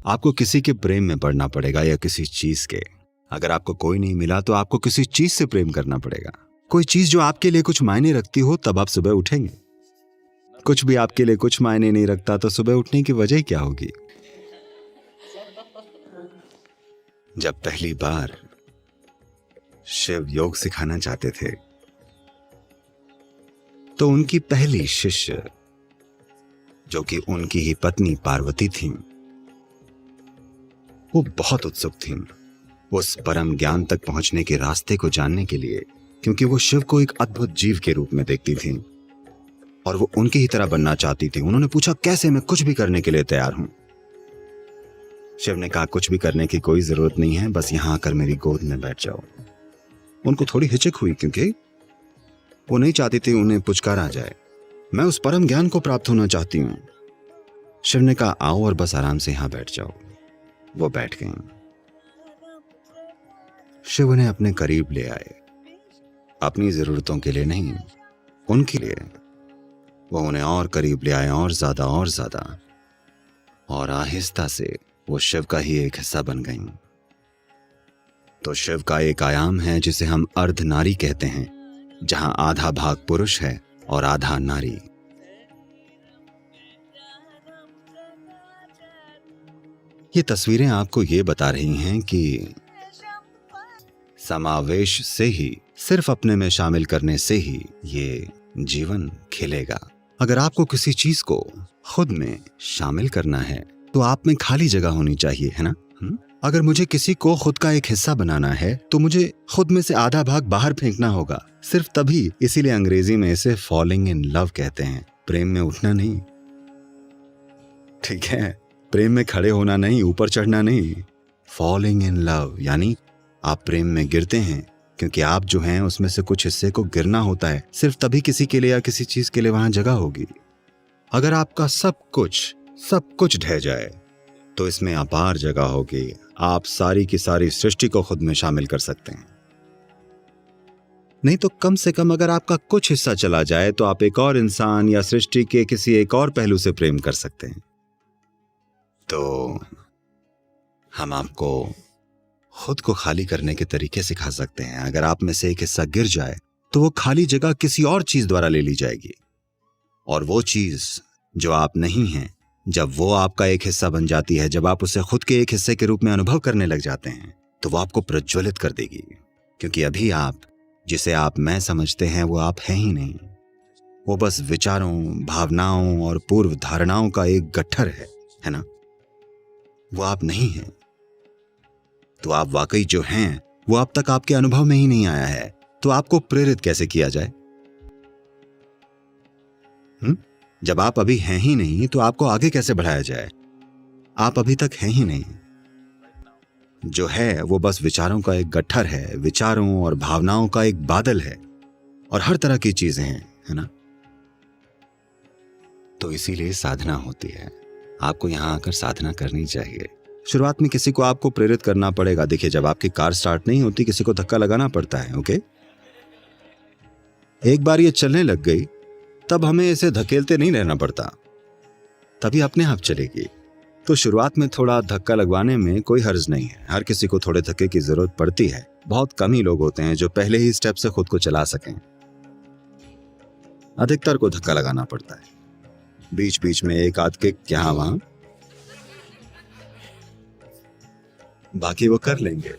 आपको किसी के प्रेम में पड़ना पड़ेगा या किसी चीज के। अगर आपको कोई नहीं मिला तो आपको किसी चीज से प्रेम करना पड़ेगा। कोई चीज जो आपके लिए कुछ मायने रखती हो, तब आप सुबह उठेंगे। कुछ भी आपके लिए कुछ मायने नहीं रखता तो सुबह उठने की वजह क्या होगी? जब पहली बार शिव योग सिखाना चाहते थे तो उनकी पहली शिष्य, जो कि उनकी ही पत्नी पार्वती थी, वो बहुत उत्सुक थीं उस परम ज्ञान तक पहुंचने के रास्ते को जानने के लिए, क्योंकि वो शिव को एक अद्भुत जीव के रूप में देखती थीं और वो उनकी ही तरह बनना चाहती थी। उन्होंने पूछा, कैसे? मैं कुछ भी करने के लिए तैयार हूं। शिव ने कहा, कुछ भी करने की कोई जरूरत नहीं है, बस यहां आकर मेरी गोद में बैठ जाओ। उनको थोड़ी हिचक हुई, क्योंकि वो नहीं चाहती थी उन्हें पुचकारा जाए। मैं उस परम ज्ञान को प्राप्त होना चाहती हूं। शिव ने कहा, आओ और बस आराम से यहां बैठ जाओ। वो बैठ गईं। शिव उन्हें अपने करीब ले आए, अपनी जरूरतों के लिए नहीं, उनके लिए। वो उन्हें और करीब ले आए, और ज्यादा और ज्यादा, और आहिस्ता से वो शिव का ही एक हिस्सा बन गईं। तो शिव का एक आयाम है जिसे हम अर्धनारी कहते हैं, जहां आधा भाग पुरुष है और आधा नारी। ये तस्वीरें आपको ये बता रही हैं कि समावेश से ही, सिर्फ अपने में शामिल करने से ही ये जीवन खिलेगा। अगर आपको किसी चीज को खुद में शामिल करना है तो आप में खाली जगह होनी चाहिए, है ना? अगर मुझे किसी को खुद का एक हिस्सा बनाना है तो मुझे खुद में से आधा भाग बाहर फेंकना होगा, सिर्फ तभी। इसीलिए अंग्रेजी में इसे फॉलिंग इन लव कहते हैं, प्रेम में उठना नहीं। ठीक है, प्रेम में खड़े होना नहीं, ऊपर चढ़ना नहीं। फॉलिंग इन लव यानी आप प्रेम में गिरते हैं, क्योंकि आप जो हैं उसमें से कुछ हिस्से को गिरना होता है, सिर्फ तभी किसी के लिए या किसी चीज के लिए वहां जगह होगी। अगर आपका सब कुछ ढह जाए तो इसमें अपार जगह होगी। आप सारी की सारी सृष्टि को खुद में शामिल कर सकते हैं। नहीं तो कम से कम अगर आपका कुछ हिस्सा चला जाए तो आप एक और इंसान या सृष्टि के किसी एक और पहलू से प्रेम कर सकते हैं। तो हम आपको खुद को खाली करने के तरीके सिखा सकते हैं। अगर आप में से एक हिस्सा गिर जाए तो वो खाली जगह किसी और चीज द्वारा ले ली जाएगी, और वो चीज जो आप नहीं हैं, जब वो आपका एक हिस्सा बन जाती है, जब आप उसे खुद के एक हिस्से के रूप में अनुभव करने लग जाते हैं, तो वो आपको प्रज्वलित कर देगी। क्योंकि अभी आप जिसे आप मैं समझते हैं वो आप हैं ही नहीं। वो बस विचारों, भावनाओं और पूर्व धारणाओं का एक गट्ठर है ना? वो आप नहीं हैं। तो आप वाकई जो हैं वो अब तक आपके अनुभव में ही नहीं आया है, तो आपको प्रेरित कैसे किया जाए? जब आप अभी हैं ही नहीं तो आपको आगे कैसे बढ़ाया जाए? आप अभी तक हैं ही नहीं। जो है वो बस विचारों का एक गट्ठर है, विचारों और भावनाओं का एक बादल है, और हर तरह की चीजें हैं, है ना? तो इसीलिए साधना होती है। आपको यहां आकर साधना करनी चाहिए। शुरुआत में किसी को आपको प्रेरित करना पड़ेगा। देखिए, जब आपकी कार स्टार्ट नहीं होती, किसी को धक्का लगाना पड़ता है। ओके, एक बार ये चलने लग गई तब हमें इसे धकेलते नहीं रहना पड़ता, तभी अपने आप चलेगी। तो शुरुआत में थोड़ा धक्का लगवाने में कोई हर्ज नहीं है। हर किसी को थोड़े धक्के की जरूरत पड़ती है। बहुत कम ही लोग होते हैं जो पहले ही स्टेप से खुद को चला सकें। अधिकतर को धक्का लगाना पड़ता है, बीच बीच में एक आध किक यहाँ वहां, बाकी वो कर लेंगे।